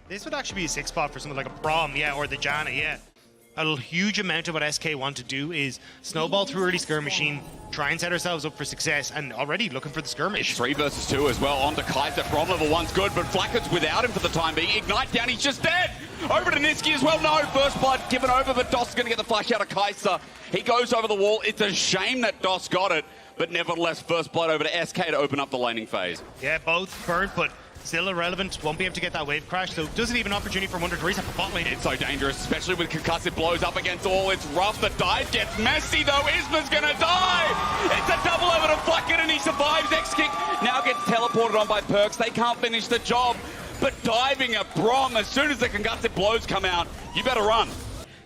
This would actually be a 6 spot for something like a Braum, yeah, or the Janna, yeah. A huge amount of what SK want to do is snowball through early skirmishing, try and set ourselves up for success, and already looking for the skirmish. 3 versus 2 as well, on to Kaiser. Braum level 1's good, but FLICKR's without him for the time being. Ignite down, he's just dead! Over to Niski as well, no, first blood given over, but Doss is going to get the flash out of Kaiser. He goes over the wall, it's a shame that Doss got it, but nevertheless, first blood over to SK to open up the laning phase. Yeah, both burnt, but still irrelevant. Won't be able to get that wave crash, so doesn't even opportunity for Wonder to reset for bot lane. It's so dangerous, especially with concussive blows up against all. It's rough. The dive gets messy, though. Isma's gonna die. It's a double over to FLICKR, and he survives. X-Kick now gets teleported on by Perks. They can't finish the job, but diving a Braum, as soon as the concussive blows come out, you better run.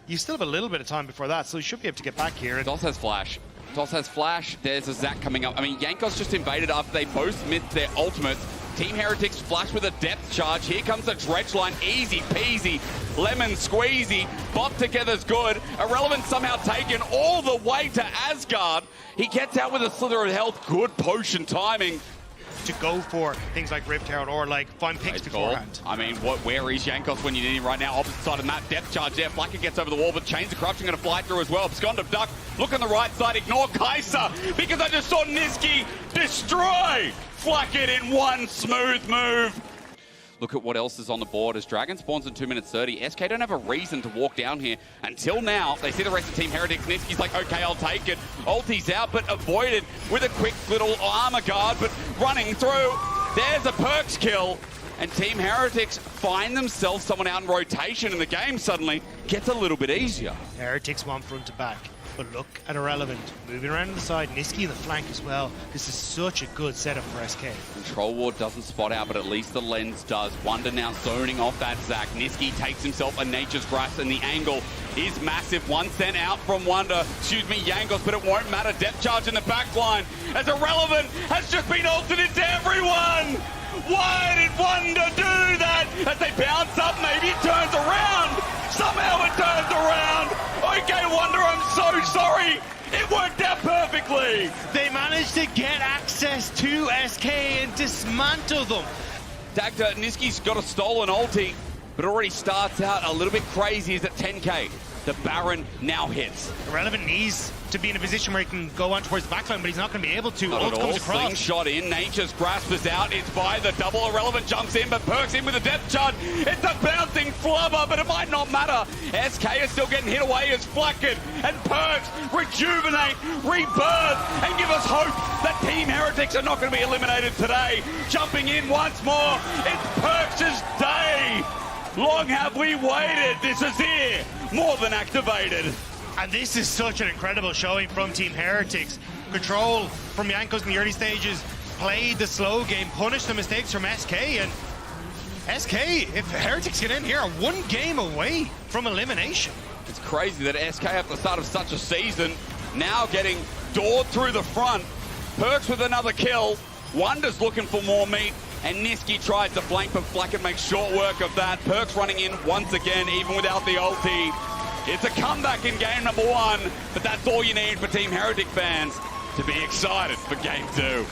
You still have a little bit of time before that, so you should be able to get back here. And Doss has flash. Doss has flash. There's a Zac coming up. I mean, Jankos just invaded after they both missed their ultimates. Team Heretics flash with a depth charge. Here comes the dredge line. Easy peasy. Lemon squeezy. Bot together's good. Irrelevant somehow taken all the way to Asgard. He gets out with a slither of health. Good potion timing. To go for things like Rift Herald or like find picks beforehand. I mean, where is Jankos when you need him right now? Opposite side of the map, depth charge there. FLICKR gets over the wall, but Chains of Corruption going to fly through as well. Abscond Duck, look on the right side, ignore Kaiser, because I just saw Niski destroy FLICKR in one smooth move. Look at what else is on the board as Dragon spawns in 2 minutes 30. SK don't have a reason to walk down here until now. They see the rest of Team Heretics. Niski's like, okay, I'll take it. Ulti's out, but avoided with a quick little armor guard, but running through. There's a Perks kill. And Team Heretics find themselves someone out in rotation, and the game suddenly gets a little bit easier. Heretics want front to back. But look at Irrelevant, moving around to the side, Niski in the flank as well. This is such a good setup for SK. Control Ward doesn't spot out, but at least the lens does. Wonder now zoning off that Zac. Niski takes himself a Nature's Grasp, and the angle is massive. 1 cent out from Wonder, Jankos, but it won't matter. Depth charge in the back line as Irrelevant has just been ulted into everyone. Why did Wonder do that? As they bounce up, maybe it turns around. Somehow it turns around. Okay, Wonder, I'm so sorry. It worked out perfectly. They managed to get access to SK and dismantle them. Dagda, Niski's got a stolen ulti, but already starts out a little bit crazy. He's at 10k. The Baron now hits. Irrelevant needs to be in a position where he can go on towards the backline, but he's not going to be able to. Ult comes across. Shot in. Nature's Grasp is out. It's by the double. Irrelevant jumps in, but Perks in with a depth charge. It's a bouncing flubber, but it might not matter. SK is still getting hit away as FLICKR and Perks rejuvenate, rebirth, and give us hope that Team Heretics are not going to be eliminated today. Jumping in once more. It's Perks' day. Long have we waited. This is here. More than activated. And this is such an incredible showing from Team Heretics. Control from Jankos in the early stages, played the slow game, punished the mistakes from SK, and SK, if Heretics get in here, are 1 game away from elimination. It's crazy that SK at the start of such a season, now getting doored through the front. Perks with another kill. Wonder's looking for more meat, and Niski tries to flank, but FLICKR makes short work of that. Perks running in once again, even without the ulti. It's a comeback in game number 1, but that's all you need for Team Heretic fans to be excited for game 2.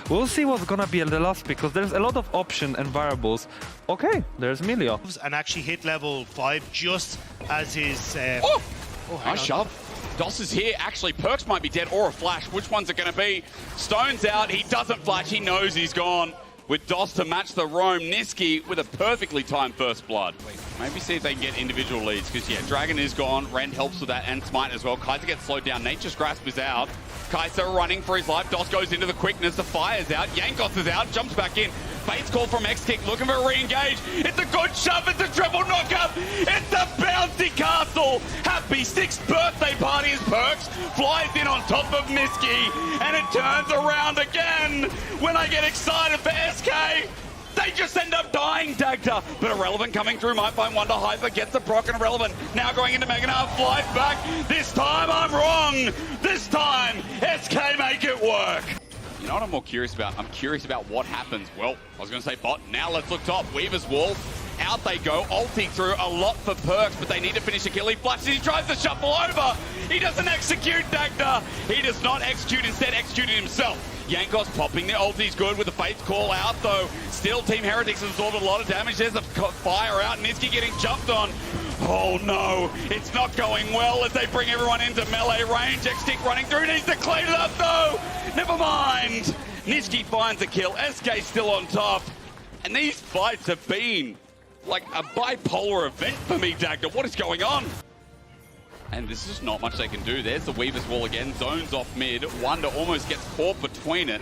We'll see what's gonna be the last, because there's a lot of options and variables. Okay, there's Milio. And actually hit level 5 just as his... Nice shove. Doss is here. Actually, Perks might be dead or a flash. Which one's it going to be? Stone's out. He doesn't flash. He knows he's gone. With Doss to match the roam. Niski with a perfectly timed first blood. Maybe see if they can get individual leads, because, yeah, Dragon is gone. Rend helps with that, and Smite as well. Kaiser gets slowed down. Nature's Grasp is out. Kaiser running for his life. Doss goes into the quickness. The fire's out. Jankos is out. Jumps back in. Bates call from X-Kick. Looking for a re-engage. It's a good shove. It's a triple knockup. It's a bouncy castle. Happy 6th birthday party as Perks flies in on top of Niski. And it turns around again. When I get excited for SK, they just end up dying, Dagda. But Irrelevant coming through might find Wonder. Hyper gets the proc, and Irrelevant now going into Meganar. Flies back. This time I'm wrong. This time SK make it work. You know what I'm more curious about? I'm curious about what happens. Well, I was going to say bot. Now let's look top. Weaver's wall Out they go. Ulti through a lot for Perks, but they need to finish the kill. He flushes. He tries to shuffle over. He doesn't execute, Dagda. He does not execute, instead executing himself. Jankos popping the ulti's good with the Faith call out, though. Still, Team Heretics has absorbed a lot of damage. There's a fire out. Niski getting jumped on. Oh no, it's not going well as they bring everyone into melee range. X-Tick running through, needs to clean it up though. Never mind. Niski finds a kill. SK still on top. And these fights have been like a bipolar event for me, Dagda. What is going on? And there's just not much they can do. There's the Weaver's Wall again. Zones off mid. Wonder almost gets caught between it.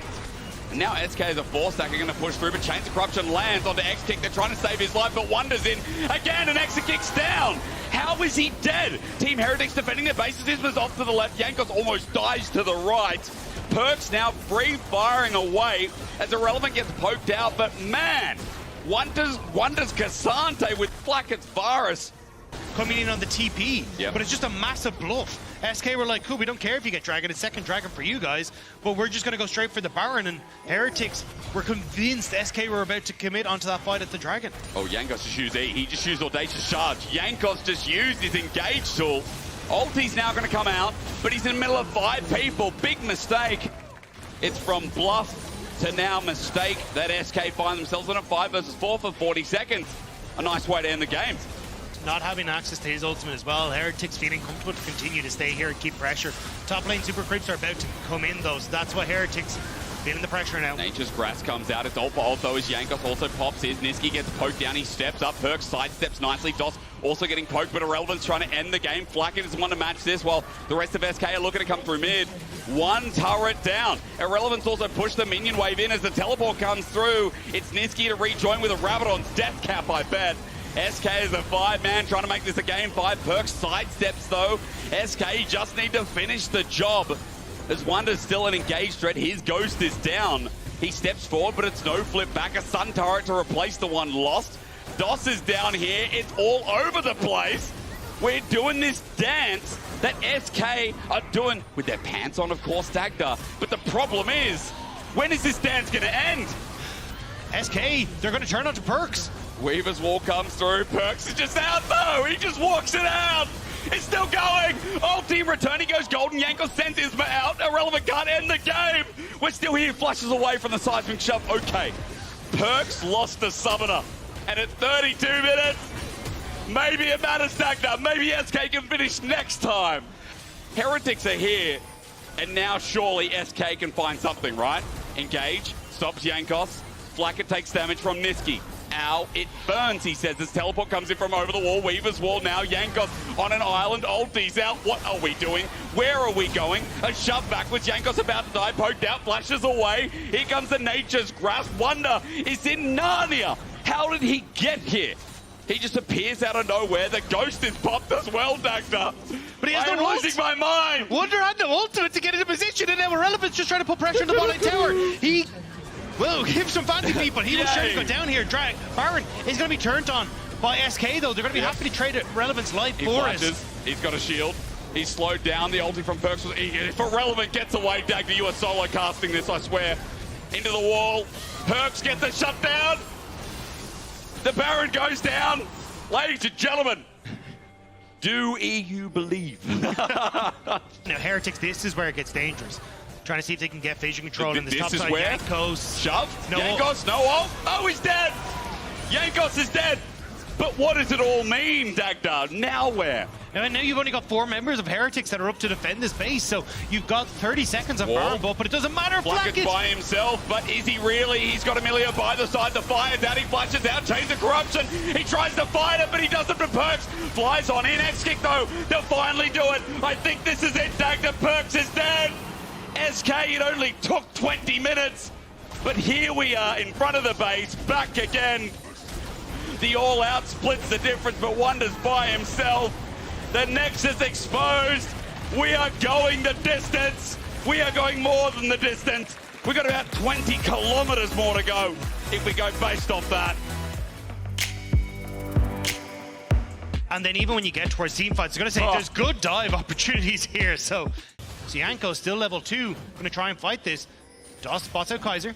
And now SK as a 4-stack are going to push through, but Chains of Corruption lands onto X-Kick. They're trying to save his life, but Wonder's in again, and X-Kick's down. How is he dead? Team Heretics defending their bases. This was off to the left. Jankos almost dies to the right. Perks now free firing away as Irrelevant gets poked out, but man, Wonder's Cassante with FLICKR's Varus. Coming in on the TP, Yep. but it's just a massive bluff. SK were like, cool, we don't care if you get Dragon, it's second Dragon for you guys, but we're just going to go straight for the Baron, and Heretics were convinced SK were about to commit onto that fight at the Dragon. Oh, Jankos just used E. He just used Audacious Charge. Jankos just used his engage tool. Ulti's now going to come out, but he's in the middle of 5 people. Big mistake. It's from bluff to now mistake that SK find themselves in a 5 versus 4 for 40 seconds. A nice way to end the game. Not having access to his ultimate as well. Heretics feeling comfortable to continue to stay here and keep pressure. Top lane super creeps are about to come in though, so that's why Heretics feeling the pressure now. Nature's Grass comes out. It's ult for ult though as Jankos also pops his. Niski gets poked down. He steps up. Perks sidesteps nicely. Dos also getting poked, but Irrelevant's trying to end the game. FLICKR doesn't want to match this while the rest of SK are looking to come through mid. One turret down. Irrelevant's also pushed the minion wave in as the teleport comes through. It's Niski to rejoin with a Rabadon's death cap, I bet. SK is a 5-man trying to make this a game 5. Perks sidesteps though. SK just need to finish the job. As Wonder's still an engaged threat. His ghost is down. He steps forward, but it's no flip back. A sun turret to replace the one lost. Dos is down here. It's all over the place. We're doing this dance that SK are doing with their pants on, of course, Dagda. But the problem is, when is this dance going to end? SK, they're going to turn onto Perks. Weaver's Wall comes through. Perks is just out though. He just walks it out. It's still going. Ulti return. He goes golden. Jankos sends his out. Irrelevant can't end the game. We're still here. Flushes away from the seismic shove. Okay. Perks lost the summoner. And at 32 minutes, maybe it matters, Dagda. Maybe SK can finish next time. Heretics are here. And now surely SK can find something, right? Engage. Stops Jankos. FLICKR takes damage from Niski. Ow, it burns, he says, as teleport comes in from over the wall. Weaver's Wall now. Jankos on an island. Ulti's out. What are we doing? Where are we going? A shove backwards. Jankos about to die. Poked out. Flashes away. Here comes the Nature's Grasp. Wonder is in Narnia. How did he get here? He just appears out of nowhere. The ghost is popped as well, Dagda. But he has I'm no ult. losing my mind. Wonder had no ultimate to get into position, and now Irrelevant's just trying to put pressure on the bottom tower. He will give some fancy people. He will surely go down here. Baron is going to be turned on by SK though. They're going to be happy to trade Irrelevant's life He for flashes. us. He's got a shield. He's slowed down. The ulti from Perks. If Irrelevant gets away, Dagda, you are solo casting this, I swear. Into the wall. Perks gets the shutdown. The Baron goes down. Ladies and gentlemen, do EU believe? Now Heretics, this is where it gets dangerous. Trying to see if they can get vision control in this top side. Where? Jankos. Shove. No Jankos, no ult. Oh, he's dead. Jankos is dead. But what does it all mean, Dagda? Now where? Now you've only got 4 members of Heretics that are up to defend this base, so you've got 30 seconds of Baron Bolt, but it doesn't matter. FLICKR's by himself, but is he really? He's got Amelia by the side. The fire's out. He flashes out. Chains of Corruption. He tries to fight it, but he doesn't for Perks. Flies on in. X-Kick, though. They'll finally do it. I think this is it, Dagda. Perks is dead. SK, it only took 20 minutes, but here we are in front of the base, back again. The all-out splits the difference, but Wonder's by himself. The Nexus exposed. We are going the distance. We are going more than the distance. We've got about 20 kilometers more to go if we go based off that. And then even when you get towards team fights, they're going to say there's good dive opportunities here. So Jankos still level 2, going to try and fight this. Dos spots out Kaiser.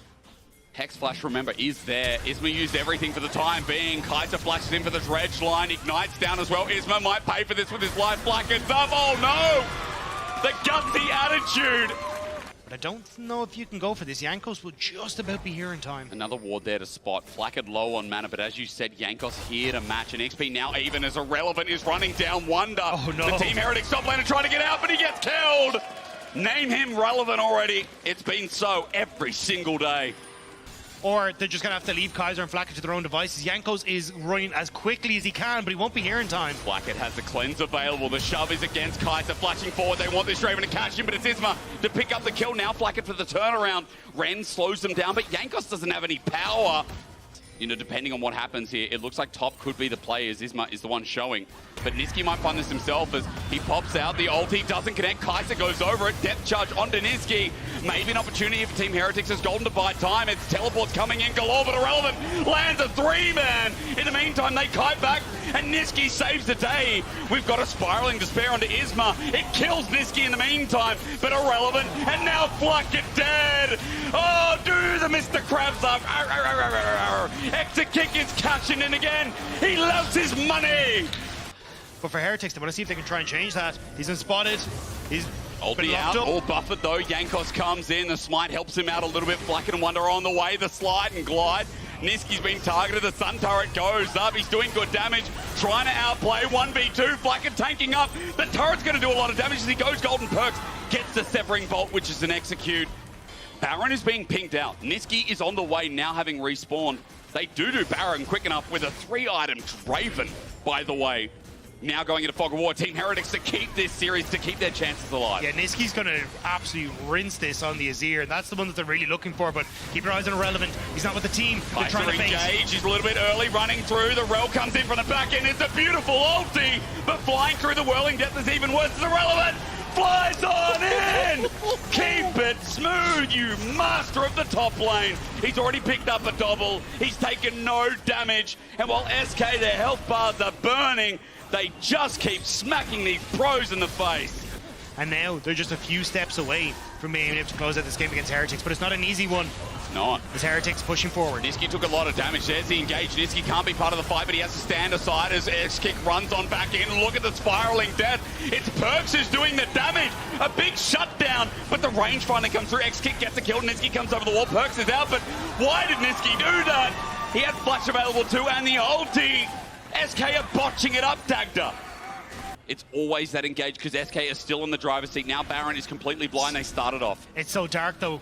Hex Flash, remember, is there. Isma used everything for the time being. Kaiser flashes in for the dredge line. Ignites down as well. Isma might pay for this with his life. FLICKR's up. Oh no! The gutsy attitude. But I don't know if you can go for this. Jankos will just about be here in time. Another ward there to spot. FLICKR low on mana, but as you said, Jankos here to match. And XP now even as Irrelevant is running down Wonder. Oh no. The Team Heretics top laner trying to get out, but he gets killed. Name him Relevant already. It's been so every single day. Or they're just going to have to leave Kaiser and FLICKR to their own devices. Jankos is running as quickly as he can, but he won't be here in time. FLICKR has the cleanse available. The shove is against Kaiser, flashing forward. They want this Draven to catch him, but it's Isma to pick up the kill. Now FLICKR for the turnaround. Ren slows them down, but Jankos doesn't have any power. You know, depending on what happens here, it looks like top could be the play as Isma is the one showing. But Nisqy might find this himself as he pops out. The ulti doesn't connect. Kaiser goes over it. Depth charge onto Nisqy. Maybe an opportunity for Team Heretics as Golden to buy time. It's teleports coming in galore, but Irrelevant lands a 3-man. In the meantime, they kite back, and Nisqy saves the day. We've got a spiraling despair onto Isma. It kills Nisqy in the meantime, but Irrelevant, and now FLICKR dead. Oh, do the Mr. Krabs up. Exit kick is catching in again. He loves his money. But for Heretics, they want to see if they can try and change that. He's unspotted. He's Ulti out, all buffered though. Jankos comes in. The smite helps him out a little bit. FLICKR and Wonder on the way. The slide and glide. Nisqy's been targeted. The Sun Turret goes up. He's doing good damage. Trying to outplay 1v2. FLICKR tanking up. The turret's going to do a lot of damage as he goes Golden Perks. Gets the Severing Bolt, which is an execute. Baron is being pinked out. Nisqy is on the way now, having respawned. They do Baron quick enough with a 3-item Draven, by the way. Now going into Fog of War. Team Heretics to keep this series, to keep their chances alive. Yeah, Nisqy's going to absolutely rinse this on the Azir, and that's the one that they're really looking for, but keep your eyes on Irrelevant. He's not with the team. They're trying to engage. He's a little bit early, running through. The Rel comes in from the back end. It's a beautiful ulti, but flying through the whirling depth is even worse. It's Irrelevant. Flies on in! Keep it smooth, you master of the top lane. He's already picked up a double. He's taken no damage. And while SK, their health bars are burning, they just keep smacking these pros in the face. And now they're just a few steps away from being able to close out this game against Heretics, but it's not an easy one. It's not. As Heretics pushing forward. Nisqy took a lot of damage. There's the engage. Nisqy can't be part of the fight, but he has to stand aside as X-Kick runs on back in. Look at the spiraling death. It's Perks who's doing the damage. A big shutdown, but the range finally comes through. X-Kick gets a kill. Nisqy comes over the wall. Perks is out, but why did Nisqy do that? He had flash available too, and the ulti. SK are botching it up, Dagda. It's always that engage because SK is still in the driver's seat. Now Baron is completely blind. They started off. It's so dark though.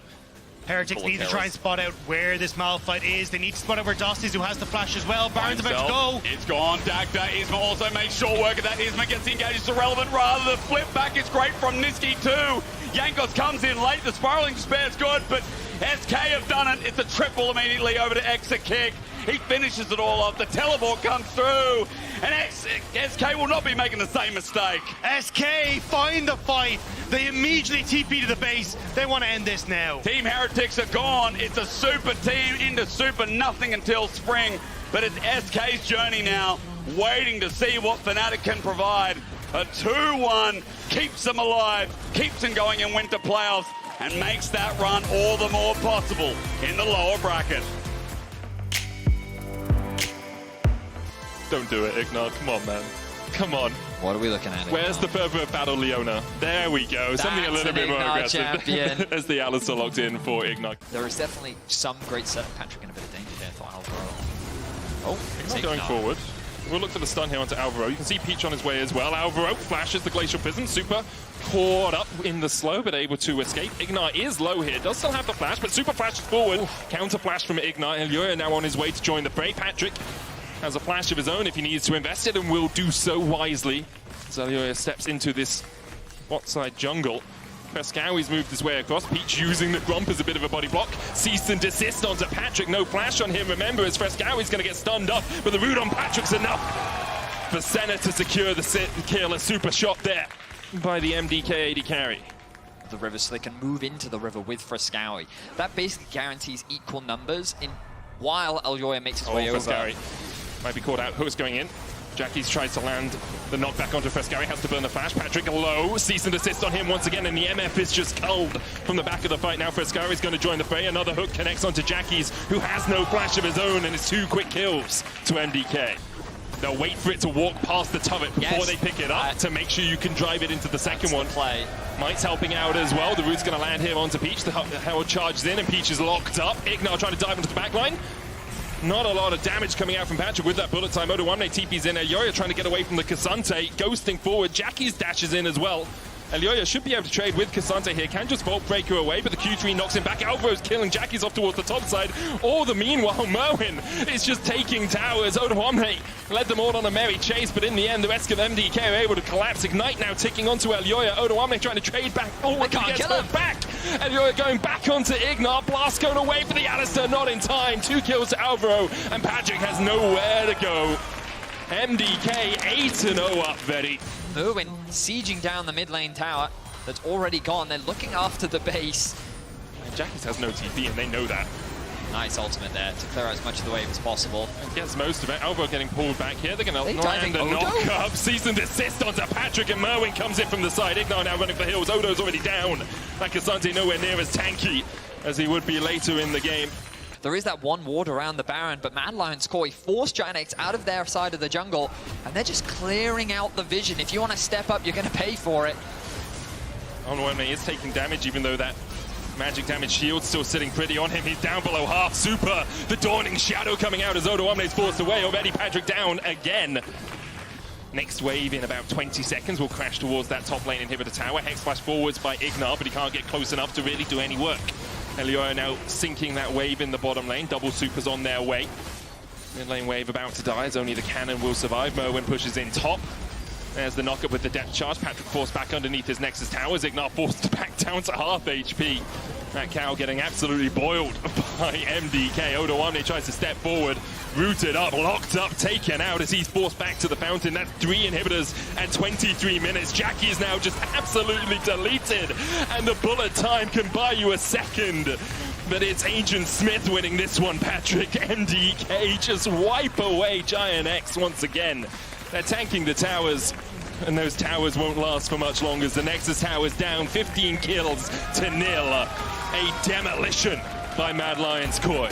Heretics need to try and spot out where this Malphite is. They need to spot out where Dost is, who has the flash as well. Baron's about to go. It's gone. Dagda. Isma also made sure work of that. Isma gets the engage. It's Irrelevant rather. The flip back is great from Nisqy too. Jankos comes in late. The spiraling despair is good, but SK have done it. It's a triple immediately over to Exit Kick. He finishes it all off. The teleport comes through, and SK will not be making the same mistake. SK find the fight. They immediately TP to the base. They want to end this now. Team Heretics are gone. It's a super team into super nothing until spring, but it's SK's journey now, waiting to see what Fnatic can provide. A 2-1 keeps them alive, keeps them going in winter playoffs, and makes that run all the more possible in the lower bracket. Don't do it, Ignat. Come on, man. Come on. What are we looking at? Where's the further battle, Leona? There we go. Something a little bit more aggressive. As the Alistar locked in for Ignat. There is definitely some great setup. Patrick in a bit of danger there for Alvaro. Oh, Ignat going forward. We'll look for the stun here onto Alvaro. You can see Peach on his way as well. Alvaro flashes the Glacial Prism. Super caught up in the slow, but able to escape. Ignat is low here. Does still have the flash, but Super flashes forward. Oof. Counter flash from Ignat. Elioya now on his way to join the fray. Patrick has a flash of his own if he needs to invest it, and will do so wisely. Elioya steps into this bot side jungle. Frescowy's moved his way across. Peach using the Gromp as a bit of a body block. Cease and desist onto Patrick. No flash on him. Remember, as Frescowy's going to get stunned up, but the root on Patrick's enough for Senna to secure the kill. A super shot there by the MDK AD carry. The river, so they can move into the river with Frescowy. That basically guarantees equal numbers in while Elioya makes his way over. Frescowy might be caught out. Who's going in? Jackies tries to land the knockback onto Frescari, has to burn the flash. Patrick low, cease and desist on him once again, and the MF is just cold from the back of the fight. Now Frescari is going to join the fray. Another hook connects onto Jackies, who has no flash of his own, and it's 2 quick kills to MDK. They'll wait for it to walk past the turret before they pick it up to make sure you can drive it into the second one. Play. Might's helping out as well. The root's going to land here onto Peach. The Herald charges in, and Peach is locked up. Ignar trying to dive into the back line. Not a lot of damage coming out from Patrick with that bullet time. Odoamne TP's in. Elyoya trying to get away from the Cassante. Ghosting forward. Jackies dashes in as well. Elyoya should be able to trade with Cassante here. Can just Vault Breaker away, but the Q3 knocks him back. Alvaro's killing Jackies off towards the top side. All the meanwhile, Merwin is just taking towers. Odoamne led them all on a merry chase, but in the end, the rest of MDK are able to collapse. Ignite now ticking onto Elyoya. Odoamne trying to trade back forward. He gets knocked back. Elyoya going back onto Ignar. Blast going away for the Alistair, not in time. 2 kills to Alvaro, and Patrick has nowhere to go. MDK 8-0 up, Vetti. Merwin sieging down the mid lane tower that's already gone. They're looking after the base. And Jackies has no TP, and they know that. Nice ultimate there to clear out as much of the wave as possible. And gets most of it. Alvaro getting pulled back here. They're going to land the knock-up. Cease and desist onto Patrick, and Merwin comes in from the side. Ignar now running for hills. Odo's already down. That Cassante nowhere near as tanky as he would be later in the game. There is that one ward around the Baron, but Mad Lion's Koi forced Giant X out of their side of the jungle, and they're just clearing out the vision. If you want to step up, you're going to pay for it. Odoamne is taking damage, even though that magic damage shield's still sitting pretty on him. He's down below half. Super. The Dawning Shadow coming out as Odoamne's forced away. Already Patrick down again. Next wave in about 20 seconds will crash towards that top lane inhibitor tower. Hex flash forwards by Ignar, but he can't get close enough to really do any work. Elyoya now sinking that wave in the bottom lane. Double supers on their way. Mid lane wave about to die as only the cannon will survive. Merwin pushes in top. There's the knockup with the depth charge. Patrick forced back underneath his Nexus towers. Ignar forced back down to half HP. That cow getting absolutely boiled by MDK. Odoamne tries to step forward, rooted up, locked up, taken out as he's forced back to the fountain. That's 3 inhibitors at 23 minutes. Jackie is now just absolutely deleted, and the bullet time can buy you a second. But it's Agent Smith winning this one, Patrick. MDK just wipe away Giant X once again. They're tanking the towers, and those towers won't last for much longer as the Nexus tower's down. 15 kills to nil. A demolition by Mad Lion's Koi.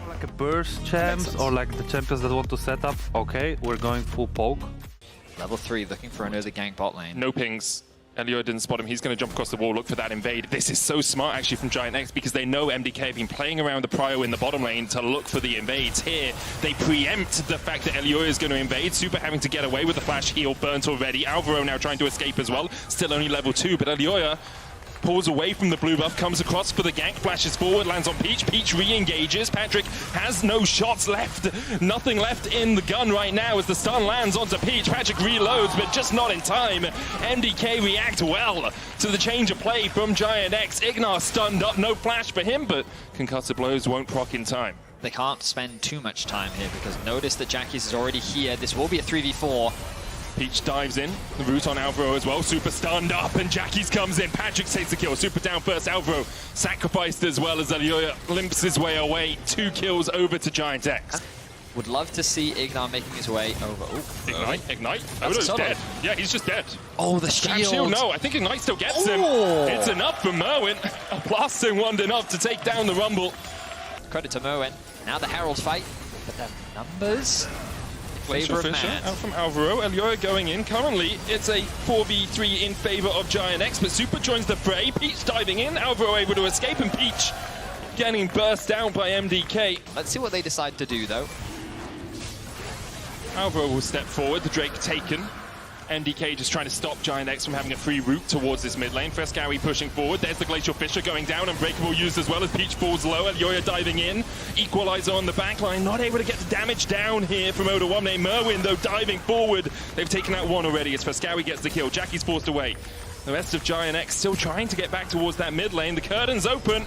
Like a burst champs or like the champions that want to set up, okay, we're going full poke. Level 3 looking for another gank bot lane. No pings. Elyoya didn't spot him. He's going to jump across the wall, look for that invade. This is so smart, actually, from Giant X, because they know MDK have been playing around the prio in the bottom lane to look for the invades. Here, they preempt the fact that Elyoya is going to invade. Super having to get away with the flash heal burnt already. Alvaro now trying to escape as well. Still only level 2, but Elyoya pulls away from the blue buff, comes across for the gank, flashes forward, lands on Peach. Peach re-engages. Patrick has no shots left. Nothing left in the gun right now as the stun lands onto Peach. Patrick reloads, but just not in time. MDK react well to the change of play from Giant X. Ignar stunned up, no flash for him, but concussive blows won't proc in time. They can't spend too much time here because notice that Jackies is already here. This will be a 3v4. Peach dives in, the root on Alvaro as well. Super stunned up, and Jackies comes in. Patrick takes the kill. Super down first. Alvaro sacrificed as well as Elyoya limps his way away. 2 kills over to Giant X. Would love to see Ignar making his way over. Ooh. Ignite. Odo's dead. Yeah, he's just dead. Oh, the shield. Shield. No, I think Ignite still gets him. It's enough for Merwin. A blasting wand enough to take down the Rumble. Credit to Merwin. Now the Herald fight, but the numbers in favor of Mad. Out from Alvaro. Elyoya going in. Currently, it's a 4v3 in favor of Giant X, but Super joins the fray. Peach diving in. Alvaro able to escape, and Peach getting burst down by MDK. Let's see what they decide to do, though. Alvaro will step forward. The Drake taken. MDK just trying to stop Giant X from having a free route towards this mid lane. Frescari pushing forward. There's the Glacial Fissure going down. Unbreakable used as well as Peach falls low. Elyoya diving in. Equalizer on the back line. Not able to get the damage down here from Odoamne. Merwin, though, diving forward. They've taken out one already as Frescari gets the kill. Jackie's forced away. The rest of Giant X still trying to get back towards that mid lane. The curtain's open.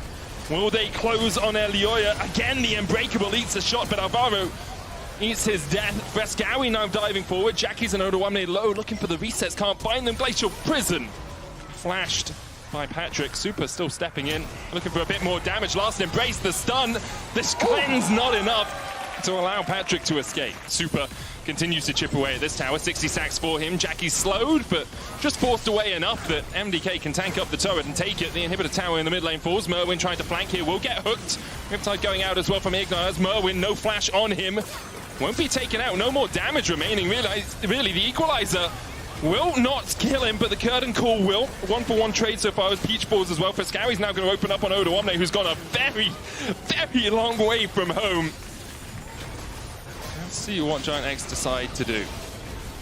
Will they close on Elyoya? Again, the Unbreakable eats a shot, but Alvaro eats his death. Frescari now diving forward. Jackie's and Odoamne low, looking for the resets. Can't find them. Glacial Prison flashed by Patrick. Super still stepping in, looking for a bit more damage. Last Embrace, the stun. This cleanse not enough. to allow Patrick to escape. Super continues to chip away at this tower. 60 stacks for him. Jackie's slowed, but just forced away enough that MDK can tank up the turret and take it. The inhibitor tower in the mid lane falls. Merwin trying to flank here will get hooked. Riptide going out as well from Ignite as Merwin, no flash on him. Won't be taken out, no more damage remaining. Really, the equalizer will not kill him, but the curtain call will. 1-for-1 trade so far as Peach falls as well. Friscawi's now going to open up on Odo Omne, who's gone a very, very long way from home. Let's see what Giant X decide to do.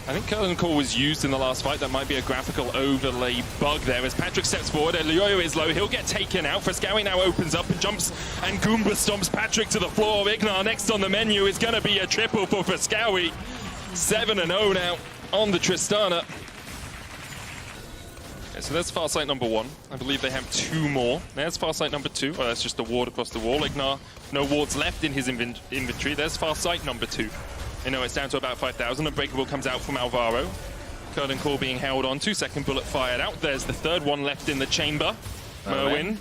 I think curtain call was used in the last fight. That might be a graphical overlay bug there. As Patrick steps forward, Elioyo is low. He'll get taken out. Friscawi now opens up and jumps and Goomba stomps Patrick to the floor. Ignar next on the menu is going to be a triple for Friscawi. 7-0 now on the Tristana. Okay, so there's Farsight number 1. I believe they have 2 more. There's Farsight number 2. Oh, that's just a ward across the wall. Ignar, no wards left in his inventory. There's Farsight number 2. You know, it's down to about 5,000. Unbreakable comes out from Alvaro. Curtain call being held on. 2-second bullet fired out. There's the 3rd one left in the chamber. Merwin,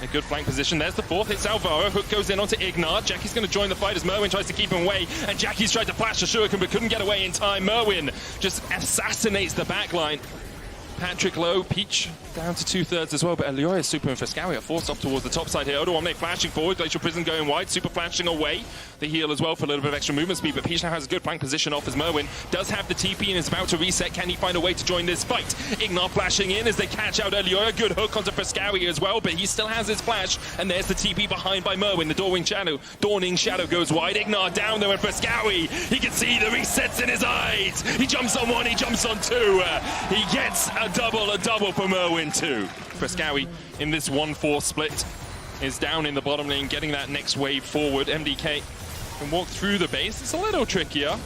a good flank position. There's the 4th. It's Alvaro. Hook goes in onto Ignar. Jackie's going to join the fight as Merwin tries to keep him away. And Jackie's tried to flash a Shuriken but couldn't get away in time. Merwin just assassinates the backline. Patrick low, Peach down to 2/3 as well, but Elioyo, Super, and Friscawi are forced up towards the top side here. Odo Omne flashing forward, Glacial Prison going wide, Super flashing away. The heal as well for a little bit of extra movement speed, but Peach now has a good flank position off as Merwin does have the TP and is about to reset. Can he find a way to join this fight? Ignar flashing in as they catch out Elioyo. Good hook onto Friscawi as well, but he still has his flash, and there's the TP behind by Merwin. The Dawning Shadow goes wide. Ignar down there, and Friscawi, he can see the resets in his eyes. He jumps on 1, he jumps on 2. He gets a double for Merwin too. Friscawi in this 1-4 split is down in the bottom lane, getting that next wave forward. MDK can walk through the base. It's a little trickier,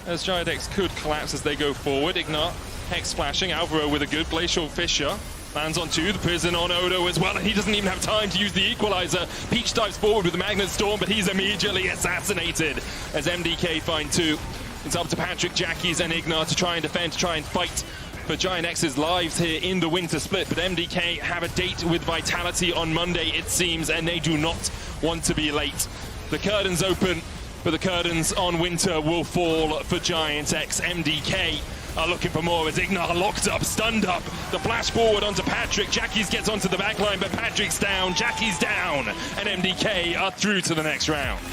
as Giant X could collapse as they go forward. Ignar, Hex flashing, Alvaro with a good Glacial Fissure. Lands on 2, the prison on Odo as well, and he doesn't even have time to use the equalizer. Peach dives forward with the Magnet Storm, but he's immediately assassinated as MDK find 2. It's up to Patrick, Jackies, and Ignar to try and defend, to try and fight for Giant X's lives here in the winter split, but MDK have a date with Vitality on Monday, it seems, and they do not want to be late. The curtains open, but the curtains on winter will fall for Giant X. MDK are looking for more as Ignar locked up, stunned up. The flash forward onto Patrick. Jackies gets onto the backline, but Patrick's down, Jackie's down, and MDK are through to the next round.